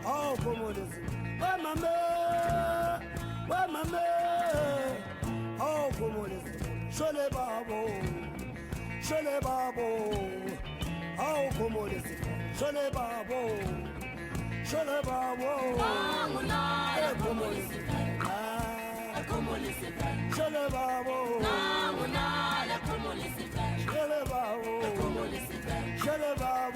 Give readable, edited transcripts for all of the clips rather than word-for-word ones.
Oh, como dice, mame, oh, como dice, shole babo, oh, como dice, shole babo, como dice, como dice, shole babo, shole babo,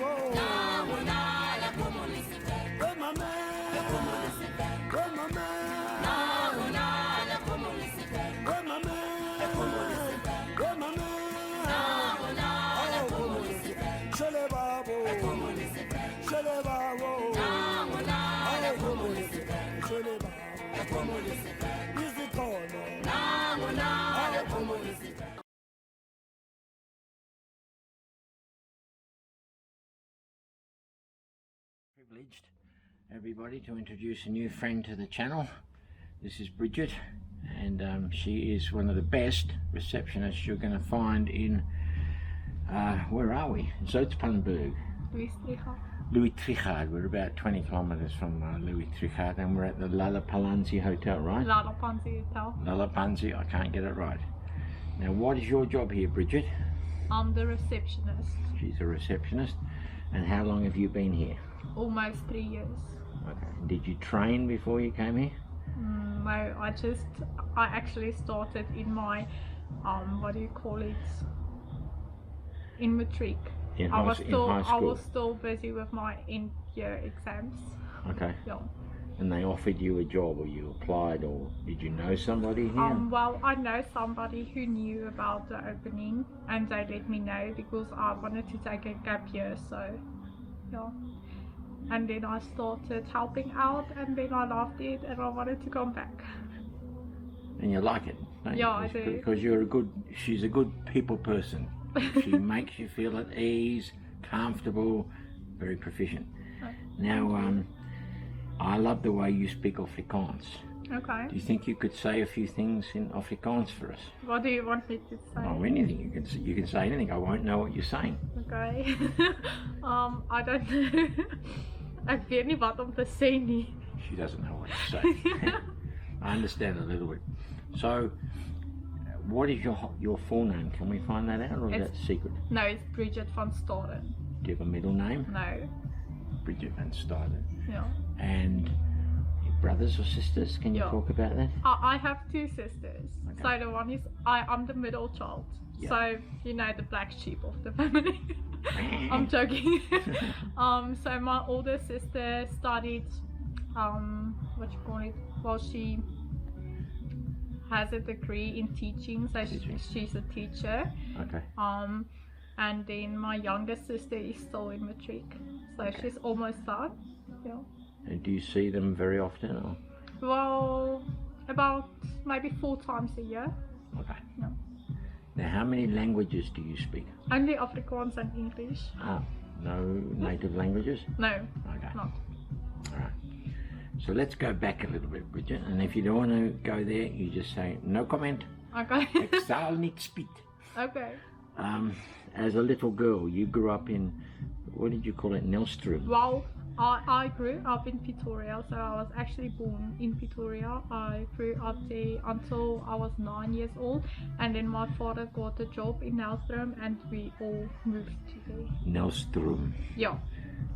Privileged everybody to introduce a new friend to the channel. This is Bridgette, and she is one of the best receptionists you're going to find in where are we? Zoutpansberg. Louis Trichardt. We're about 20 kilometers from Louis Trichardt, and we're at the Lalapanzi Hotel, right? Lalapanzi Hotel. Lalapanzi, I can't get it right. Now, what is your job here, Bridgette? I'm the receptionist. She's a receptionist. And how long have you been here? Almost 3 years. Okay. Did you train before you came here? No, I actually started in my, what do you call it? In matric. I was still busy with my end year exams. Okay. Yeah. And they offered you a job, or you applied, or did you know somebody here? Well, I know somebody who knew about the opening, and they let me know because I wanted to take a gap year, so yeah. And then I started helping out, and then I loved it, and I wanted to come back. And you like it, don't you? Yeah, I do. Because she's a good people person. She makes you feel at ease, comfortable, very proficient. Now, I love the way you speak Afrikaans. Okay. Do you think you could say a few things in Afrikaans for us? What do you want me to say? Oh, anything. You can say anything. I won't know what you're saying. Okay. I don't know. Ek weet nie wat om te sê nie. She doesn't know what to say. I understand a little bit. So, what is your full name? Can we find that out, or is that secret? No, it's Bridgette van Staden. Do you have a middle name? No. Bridgette van Staden. Yeah. And brothers or sisters? Can you talk about that? I have two sisters. Okay. So the one is I'm the middle child. Yeah. So you know, the black sheep of the family. I'm joking. So my older sister studied what you call it? Well, she has a degree in teaching, so she's a teacher. Okay. And then my younger sister is still in matric, so she's almost done. Yeah. And do you see them very often, or? Well, about maybe 4 times a year. Okay. Yeah. Now, how many languages do you speak? Only Afrikaans and English. Oh, no native languages? No. Okay. Not. All right. So let's go back a little bit, Bridgette. And if you don't want to go there, you just say no comment. Okay. Ek sal niet spiet. Okay. As a little girl, you grew up in, what did you call it, Nelstroom? Well, I grew up in Pretoria, so I was actually born in Pretoria. I grew up there until I was 9 years old, and then my father got a job in Nelstroom, and we all moved to there. Nelstroom. Yeah.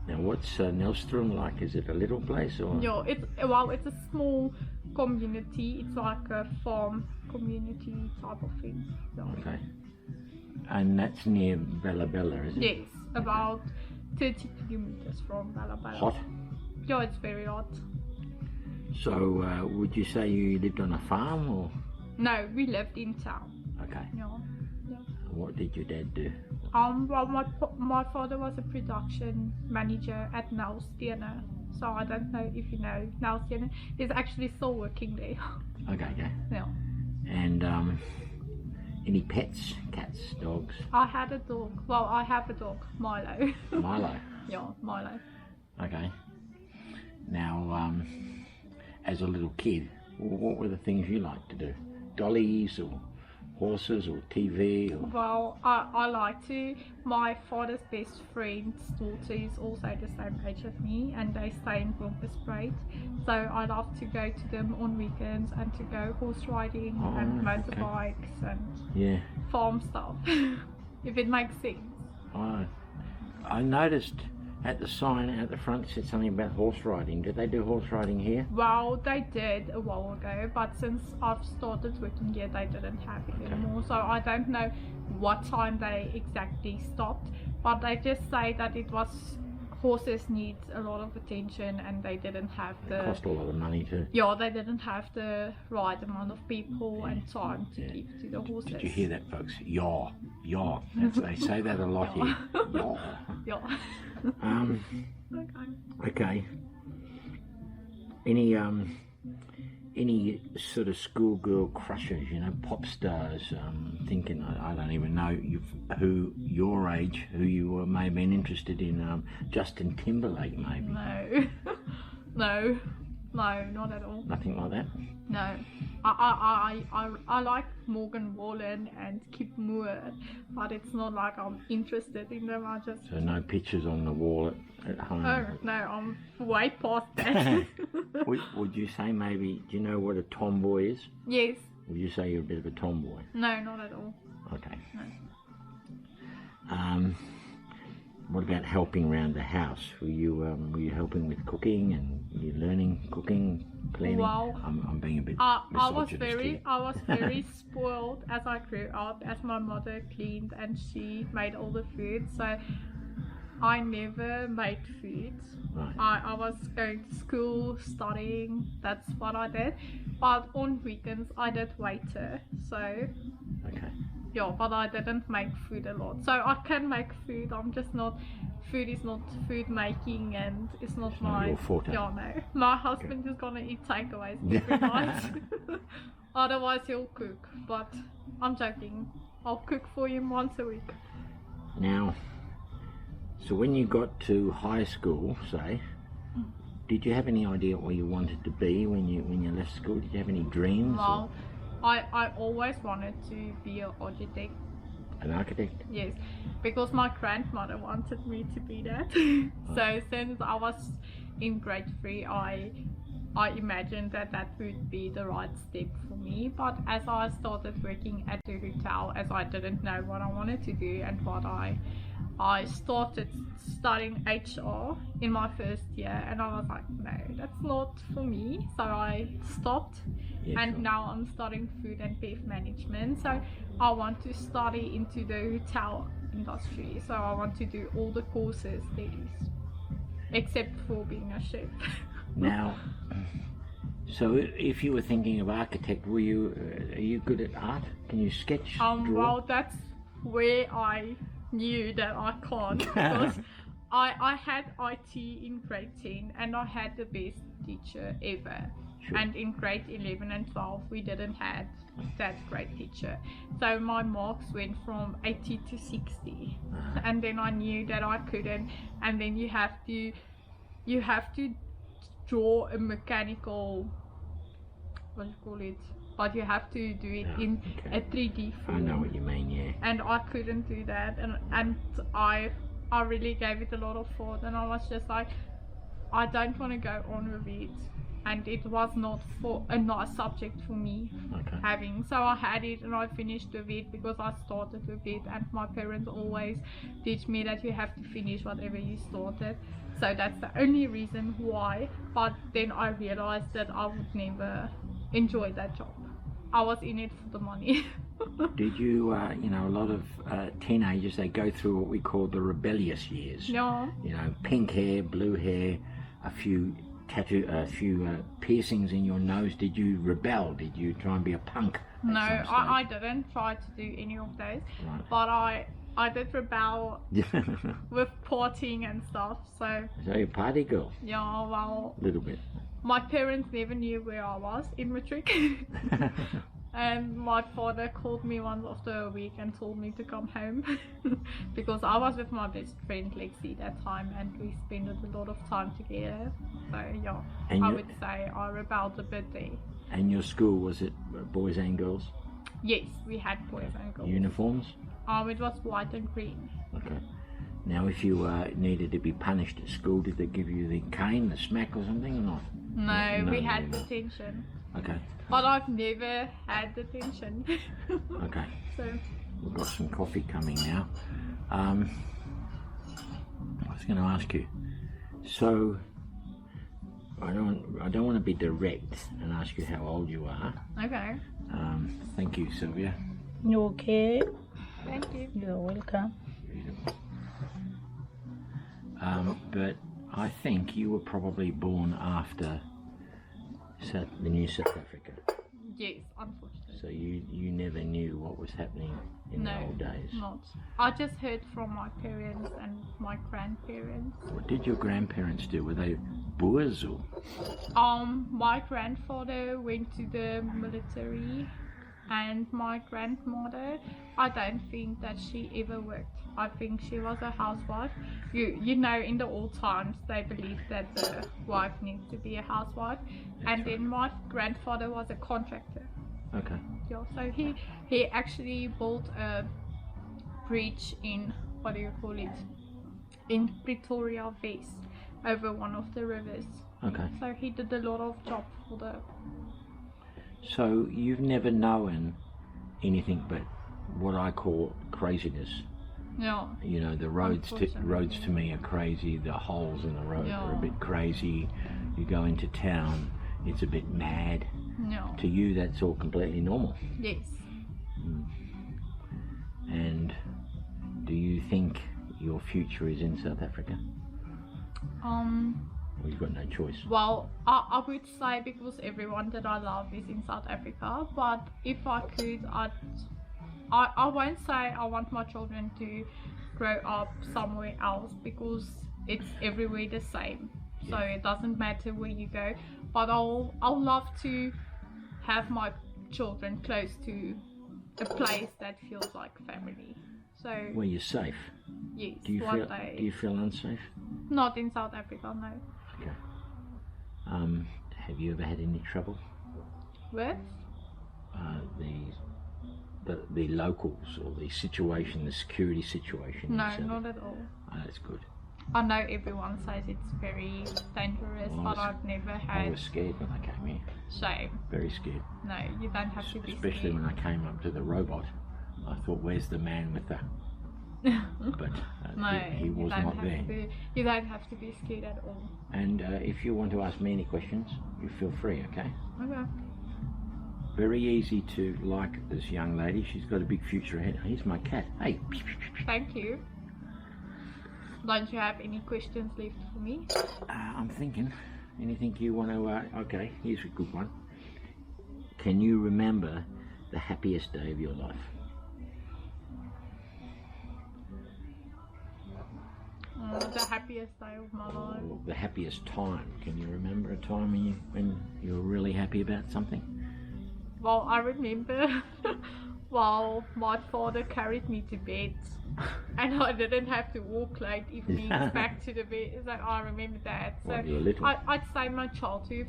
Now, what's Nelstroom like? Is it a little place, or? Yeah, it's a small community. It's like a farm community type of thing. So. Okay. And that's near Bella Bella, is it? Yes, about 30 kilometers from Lalapanzi. Hot? Yeah, it's very hot. So, would you say you lived on a farm, or? No, we lived in town. Okay. Yeah. What did your dad do? Well, my father was a production manager at Nelstroom. So I don't know if you know Nelstroom. He's actually still working there. Okay. Yeah. And any pets? Cats, dogs? I had a dog. Well, I have a dog, Milo. Milo? Yeah, Milo. Okay. Now, as a little kid, what were the things you liked to do? Dollies or horses or TV? Or... Well, I like to. My father's best friend's daughter is also the same age as me, and they stay in Bridgette. So I love to go to them on weekends and to go horse riding and motorbikes and farm stuff, if it makes sense. I noticed at the sign at the front said something about horse riding. Did they do horse riding here? Well, they did a while ago, but since I've started working here, they didn't have it anymore. So I don't know what time they exactly stopped, but they just say that it was horses need a lot of attention, and they didn't have It cost a lot of money too. Yeah, they didn't have the right amount of people and time to give to the horses. Did you hear that, folks? Yaw. They say that a lot here. Yaw. Okay. Any sort of schoolgirl crushes, pop stars, thinking, I don't even know who your age, who you may have been interested in, Justin Timberlake maybe? No, not at all. Nothing like that? No. I like Morgan Wallen and Kip Moore, but it's not like I'm interested in them. So no pictures on the wall at home? Oh, no, I'm way past that. Would you say maybe, do you know what a tomboy is? Yes. Would you say you're a bit of a tomboy? No, not at all. Okay. No. What about helping around the house? Were you helping with cooking, and you learning cooking, cleaning? Well, I'm being a bit I was misogynist very spoiled as I grew up, as my mother cleaned and she made all the food. So I never made food. Right. I was going to school, studying. That's what I did. But on weekends I did waiter. So. Okay. Yeah, but I didn't make food a lot. So I can make food, I'm just not, food is not food making, and it's not my your forte. Yeah, no. My husband is gonna eat takeaways every night. Otherwise he'll cook, but I'm joking. I'll cook for him once a week. Now, so when you got to high school, say, did you have any idea what you wanted to be when you left school? Did you have any dreams? Well, I always wanted to be an architect. An architect? Yes, because my grandmother wanted me to be that. So since I was in grade 3, I imagined that would be the right step for me. But as I started working at the hotel, as I didn't know what I wanted to do and what I started studying HR in my first year, and I was like, no, that's not for me. So I stopped. Yes, and now I'm studying food and beverage management. So I want to study into the hotel industry. So I want to do all the courses there is, except for being a chef. Now, so if you were thinking of architect, are you good at art? Can you sketch, draw? Well, that's where I knew that I can't, because I had IT in grade 10 and I had the best teacher ever. Sure. And in grade 11 and 12 we didn't have that great teacher, so my marks went from 80 to 60. And then I knew that I couldn't, and then you have to draw a mechanical, what do you call it, but you have to do it in a 3D form. I know what you mean, yeah. And I couldn't do that, and I really gave it a lot of thought, and I was just like, I don't want to go on with it. And it was not for a nice subject for me having. So I had it and I finished with it because I started with it, and my parents always teach me that you have to finish whatever you started. So that's the only reason why. But then I realized that I would never enjoy that job. I was in it for the money. Did you, a lot of teenagers, they go through what we call the rebellious years. Yeah. Pink hair, blue hair, a few piercings in your nose. Did you rebel? Did you try and be a punk? No, I didn't try to do any of those. Right. But I did rebel with partying and stuff. So you're a party girl? Yeah, well, a little bit. My parents never knew where I was in matric. And my father called me once after a week and told me to come home because I was with my best friend Lexi that time, and we spent a lot of time together. So yeah, I would say I rebelled a bit there. And your school, was it boys and girls? Yes, we had boys and girls. Uniforms? It was white and green. Okay. Now, if you needed to be punished at school, did they give you the cane, the smack or something or not? No, we had detention. Okay. But I've never had detention. Okay. So we've got some coffee coming now. I was going to ask you, so I don't want to be direct and ask you how old you are. okay. Thank you, Sylvia. You okay? Thank you. You're welcome. But I think you were probably born after the new South Africa. Yes, unfortunately. So you never knew what was happening in the old days. Not. I just heard from my parents and my grandparents. What did your grandparents do? Were they Boers or? My grandfather went to the military, and my grandmother, I don't think that she ever worked. I think she was a housewife. You know, in the old times they believed that the wife needs to be a housewife. And then my grandfather was a contractor. Okay. Yeah, so he actually built a bridge in, what do you call it, in Pretoria West, over one of the rivers. Okay. So he did a lot of job for the. So you've never known anything but what I call craziness. Yeah. You know, the roads to me are crazy. The holes in the road are a bit crazy. You go into town, it's a bit mad. No. To you, that's all completely normal. Yes. And do you think your future is in South Africa? Or you've got no choice? Well, I would say because everyone that I love is in South Africa, but if I could, I won't say I want my children to grow up somewhere else because it's everywhere the same. So it doesn't matter where you go. But I'll love to have my children close to a place that feels like family. So where you're safe. yes, Do you feel unsafe? Not in South Africa, no. Okay. Have you ever had any trouble? With? The locals or the situation, the security situation? No, not at all. Oh, that's good. I know everyone says it's very dangerous, but I've never had. I was scared when I came here. Shame. Very scared. No, you don't have to be Especially scared. when I came up to the robot. I thought, where's the man with the... But No, he was not there. You don't have to be scared at all. And if you want to ask me any questions, you feel free, okay? Okay. Very easy to like this young lady. She's got a big future ahead. Here's my cat. Hey. Thank you. Don't you have any questions left for me? I'm thinking. Anything you want to... okay, here's a good one. Can you remember the happiest day of your life? The happiest day of my life. Or the happiest time. Can you remember a time when you were really happy about something? Well, I remember while my father carried me to bed and I didn't have to walk late evenings back to the bed. So I remember that. So When you were little? I'd say my childhood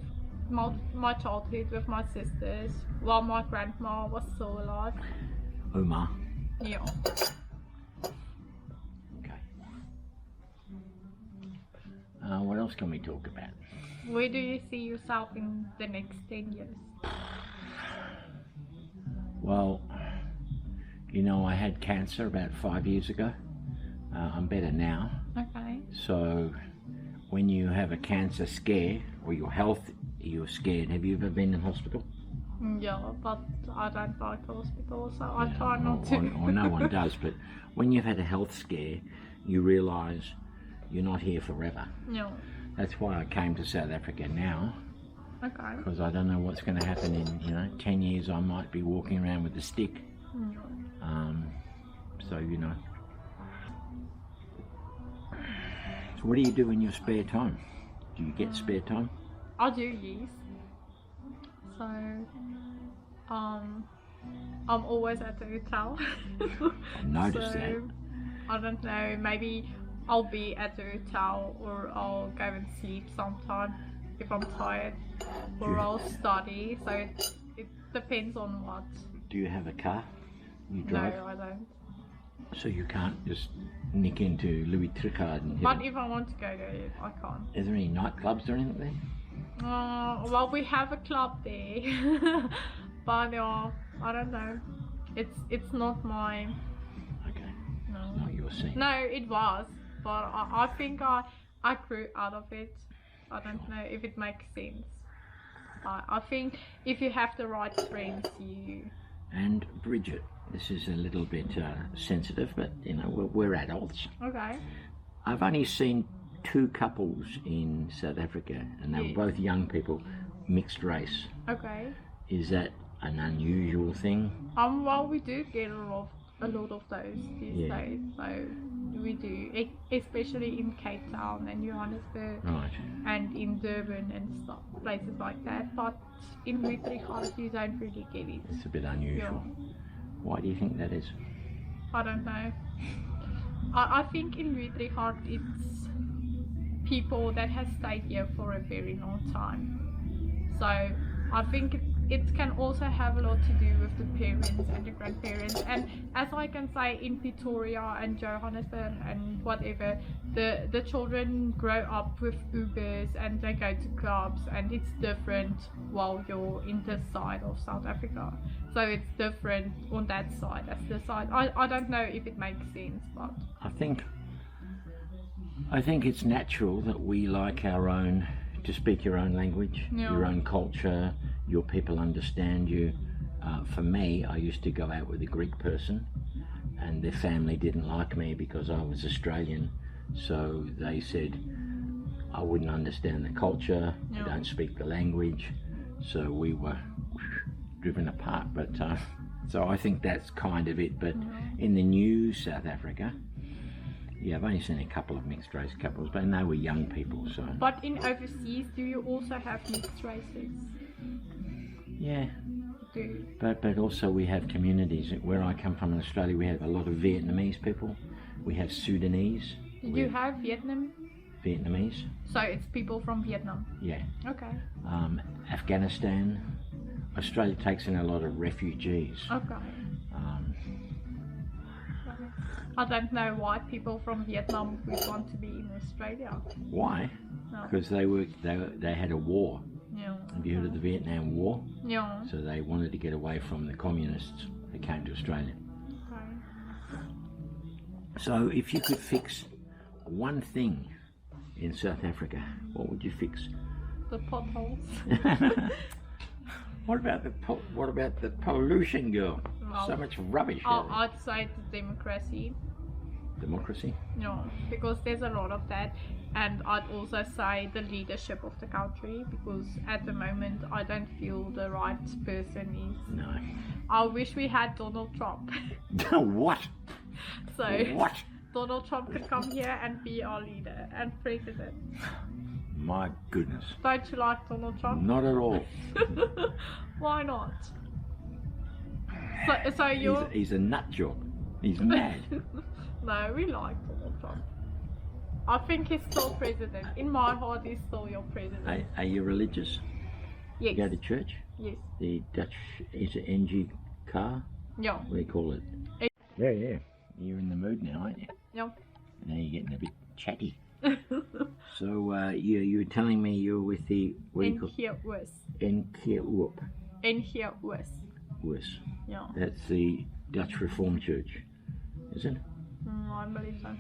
with my sisters while my grandma was still alive. Oma. Yeah. Okay. What else can we talk about? Where do you see yourself in the next 10 years? Well, you know, I had cancer about 5 years ago. I'm better now. Okay. So when you have a cancer scare or your health, you're scared. Have you ever been in hospital? Yeah, but I don't like hospitals, so I try not to. Or no one does, but when you've had a health scare, you realise you're not here forever. No. That's why I came to South Africa now. Okay. Because I don't know what's going to happen in 10 years. I might be walking around with a stick. No. So So what do you do in your spare time? Do you get spare time? I do, yes. So I'm always at the hotel. I noticed that. I don't know, maybe I'll be at the hotel or I'll go and sleep sometime. if I'm tired, or I'll study. So it depends on what. Do you have a car? You drive? No, I don't. So you can't just nick into Louis Tricard and hit But it? if I want to go there, I can't. Is there any nightclubs or anything there? Well, we have a club there, but I don't know. It's not my. Okay. No. It's not your scene. No, it was, but I think I grew out of it. I don't know if it makes sense. I think if you have the right friends, you. And Bridget, this is a little bit sensitive, but you know, we're adults. Okay. I've only seen 2 couples in South Africa, and they Yes. were both young people, mixed race. Okay. Is that an unusual thing? Well, we do get a lot of those these Yeah. days. So we do, especially in Cape Town and Johannesburg. Right. And in Durban and stuff, places like that. But in Utrecht, you don't really get it. It's a bit unusual. Why do you think that is? I don't know. I think in Utrecht it's people that have stayed here for a very long time. So I think it can also have a lot to do with the parents and the grandparents. And as I can say, in Pretoria and Johannesburg and whatever, the children grow up with Ubers and they go to clubs, and it's different while you're in this side of South Africa. So it's different on that side as this side. I don't know if it makes sense, but I think it's natural that we like our own, to speak your own language, Yeah. your own culture, your people understand you. For me, I used to go out with a Greek person, and their family didn't like me because I was Australian, so they said I wouldn't understand the culture, Yeah. I don't speak the language, so we were driven apart. But so I think that's kind of it. But in the new South Africa, yeah, I've only seen a couple of mixed race couples, but they were young people, so. But in overseas, do you also have mixed races? Yeah, Do but also we have communities. Where I come from in Australia, we have a lot of Vietnamese people. We have Sudanese. you have Vietnam? Vietnamese, So it's people from Vietnam. yeah. Okay. Afghanistan. Australia takes in a lot of refugees. Okay. Um, I don't know why people from Vietnam would want to be in Australia. why? No. Because they had a war. Yeah. Have you heard of the Vietnam War? Yeah. So they wanted to get away from the communists. They came to Australia. Okay. So if you could fix one thing in South Africa, what would you fix? The potholes. What about the pollution, girl? Well, So much rubbish. out there. I'd say the democracy. Democracy. No, because there's a lot of that. And I'd also say the leadership of the country, because at the moment I don't feel the right person is. No. I wish we had Donald Trump. What? So What? Donald Trump could come here and be our leader and president. My goodness. Don't you like Donald Trump? Not at all. Why not? So you're He's a nut job. He's mad. No, we like Donald Trump. I think he's still president. In my heart, he's still your president. Are you religious? Yes. You go to church? Yes. The Dutch, is it NG car? Yeah. What do you call it? Yeah. You're in the mood now, aren't you? Yeah. Now you're getting a bit chatty. So you were telling me you're with the, what do you call it? NGOs. NGOs. Yeah. That's the Dutch Reformed Church, is it? I believe so.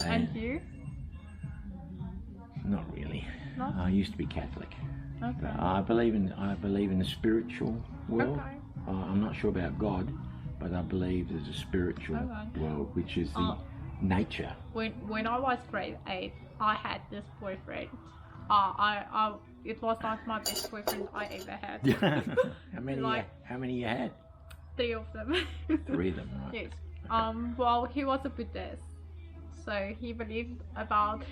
And you? Not really. No? I used to be Catholic. Okay. But I believe in the spiritual world. Okay. I'm not sure about God, but I believe there's a spiritual Okay. world, which is the nature. When I was grade 8, I had this boyfriend. It was like my best boyfriend I ever had. How many you had? 3 of them. 3 of them, right? Yes. Well, he was a Buddhist, so he believed about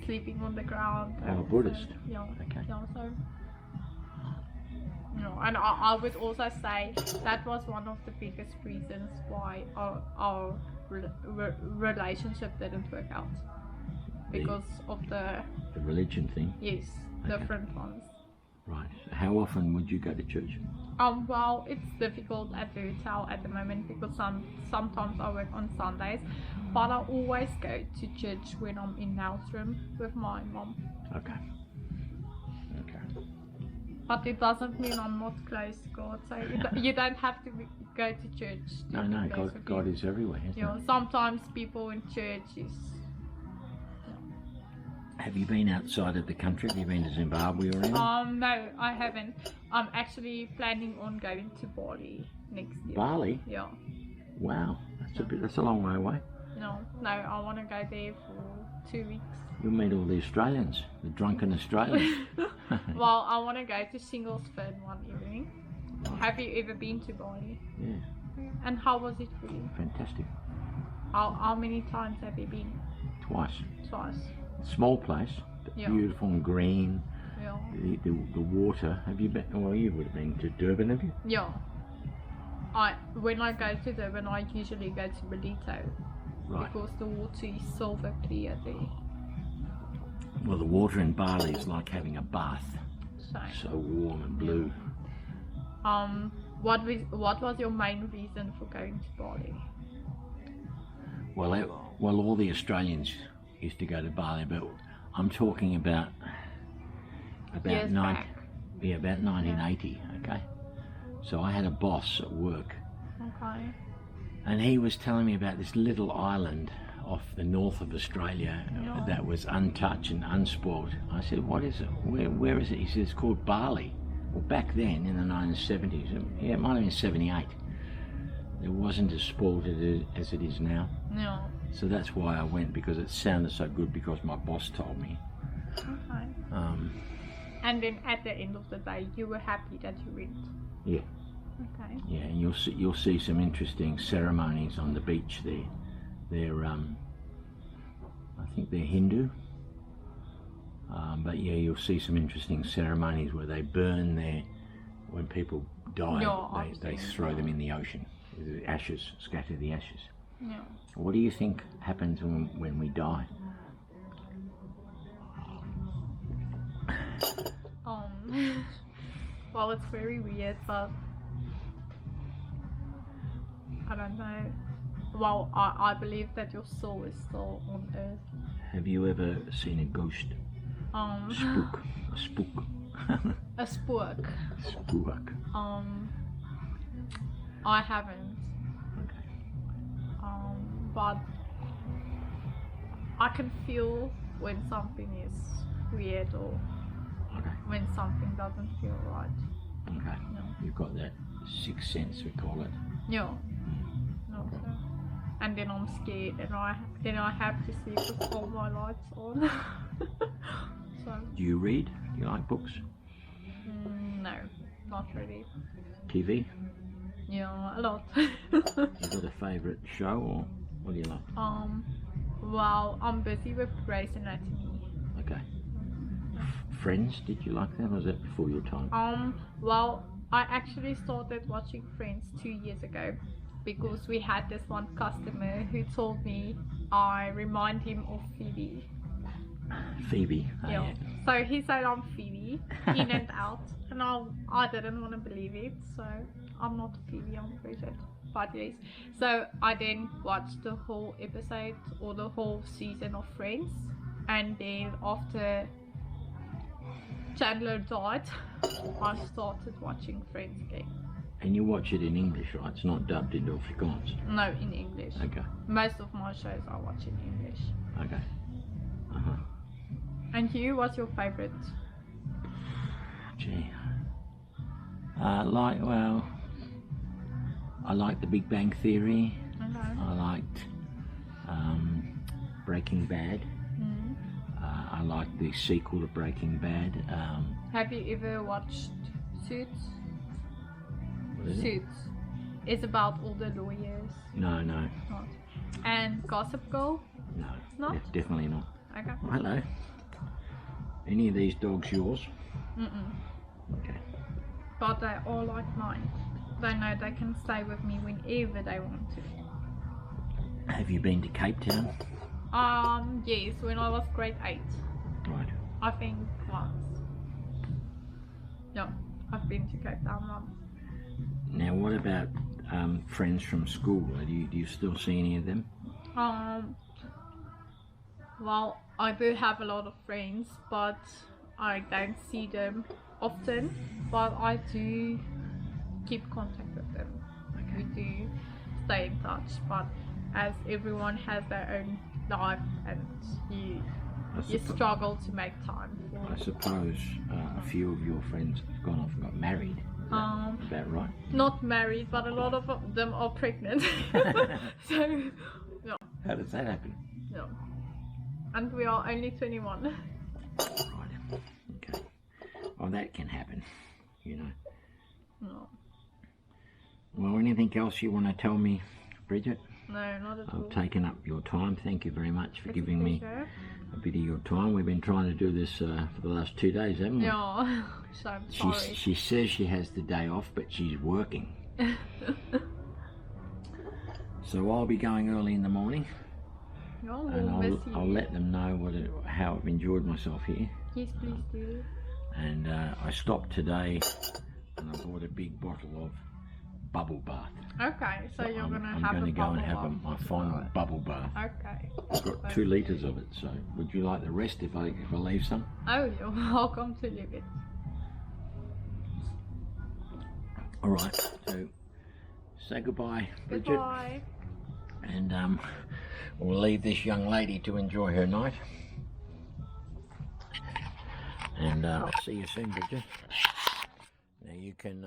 sleeping on the ground. Oh, a Buddhist. So, yeah. Okay. Yeah. So. And I would also say that was one of the biggest reasons why our relationship didn't work out. because of the religion thing. yes, Okay. different ones. Right. How often would you go to church? Well, it's difficult at the hotel at the moment because sometimes I work on Sundays, but I always go to church when I'm in house room with my mom. Okay. Okay. But it doesn't mean I'm not close to God, so you don't have to go to church. To No, be close with God Him. is everywhere, isn't You know, it? sometimes people in church is. Have you been outside of the country? Have you been to Zimbabwe or anything? No, I haven't. I'm actually planning on going to Bali next year. Bali? Yeah. Wow, that's a long way away. No, I want to go there for 2 weeks. You'll meet all the Australians, the drunken Australians. Well, I want to go to Singlesford one evening. Have you ever been to Bali? Yeah, And how was it for you? fantastic. How many times have you been? Twice. Twice. Small place, but Yeah. beautiful and green. Yeah. The water. Have you been? Well, you would have been to Durban, have you? Yeah. When I go to Durban, I usually go to Bridgette Right. because the water is silver clear there. Well, the water in Bali is like having a bath. So, So warm and blue. what was your main reason for going to Bali? Well, all the Australians used to go to Bali, but I'm talking about Years back. about 1980. Okay, so I had a boss at work, Okay. and he was telling me about this little island off the north of Australia Yeah. that was untouched and unspoilt. I said, "What is it? Where is it?" He said, "It's called Bali." Well, back then in the 1970s, yeah, it might have been 78. It wasn't as spoiled as it is now. No. So that's why I went, because it sounded so good, because my boss told me. Okay. And then at the end of the day, you were happy that you went. Yeah, Okay. yeah, and you'll see some interesting ceremonies on the beach there. They're I think they're Hindu, but yeah, you'll see some interesting ceremonies where they burn when people die, Yeah, they throw them in the ocean. The ashes, scatter the ashes. Yeah. What do you think happens when we die? Well, it's very weird, but I don't know. Well, I believe that your soul is still on earth. Have you ever seen a ghost? Spook. A spook. A spook. Spook. I haven't. Okay. But I can feel when something is weird or Okay. when something doesn't feel right. Okay. No. You've got that sixth sense, we call it. Yeah. No, so. And then I'm scared, and I have to sleep with all my lights on. So Do you read? Do you like books? no, not really. TV? Yeah, a lot. You got a favourite show, or what do you like? Well, I'm busy with Grey's Anatomy. Okay. Friends, did you like that, or was that before your time? Well, I actually started watching Friends 2 years ago because we had this one customer who told me I remind him of Phoebe. Phoebe. Oh, Yeah. So he said I'm Phoebe, in and out, and I didn't want to believe it, so I'm not Phoebe, I'm Bridgette. But yes. So I then watched the whole episode or the whole season of Friends, and then after Chandler died, I started watching Friends again. And you watch it in English, right? It's not dubbed into Afrikaans. No, in English. Okay. Most of my shows I watch in English. Okay. Uh-huh. And you, what's your favorite? Gee. I like The Big Bang Theory. Okay. I liked Breaking Bad. Mm. I liked the sequel to Breaking Bad. Have you ever watched Suits? What is it? Suits. It's about all the lawyers. No. Not. And Gossip Girl? No. Not? Definitely not. Okay. Oh, hello. Any of these dogs yours? Mm-mm. Okay. But they all like mine. They know they can stay with me whenever they want to. Have you been to Cape Town? Yes, when I was grade 8. Right. I think once. Yeah, I've been to Cape Town once. Now, what about friends from school? Do you still see any of them? Well, I do have a lot of friends, but I don't see them often. But I do keep contact with them. Okay. We do stay in touch, but as everyone has their own life, and you struggle to make time for I suppose a few of your friends have gone off and got married. Is that right? Not married, but a lot of them are pregnant. So, no. How does that happen? No. And we are only 21. Right. Okay. Well, that can happen, you know. No. Well, anything else you want to tell me, Bridget? No, not at all. I've taken up your time. Thank you very much for giving me pleasure. a bit of your time. We've been trying to do this for the last 2 days, haven't we? Yeah, so I'm sorry. She says she has the day off, but she's working. So I'll be going early in the morning, No, and we'll miss you. I'll let them know how I've enjoyed myself here. Yes, please do. And I stopped today, and I bought a big bottle of bubble bath. Okay, so you're going to I'm have going a to go and have bubble my final bubble bath. Okay. I've got 2 litres of it, so would you like the rest if I leave some? Oh, you're welcome to leave it. Alright, so say goodbye, Bridget. Goodbye. And we'll leave this young lady to enjoy her night. And I'll see you soon, Bridget. Now you can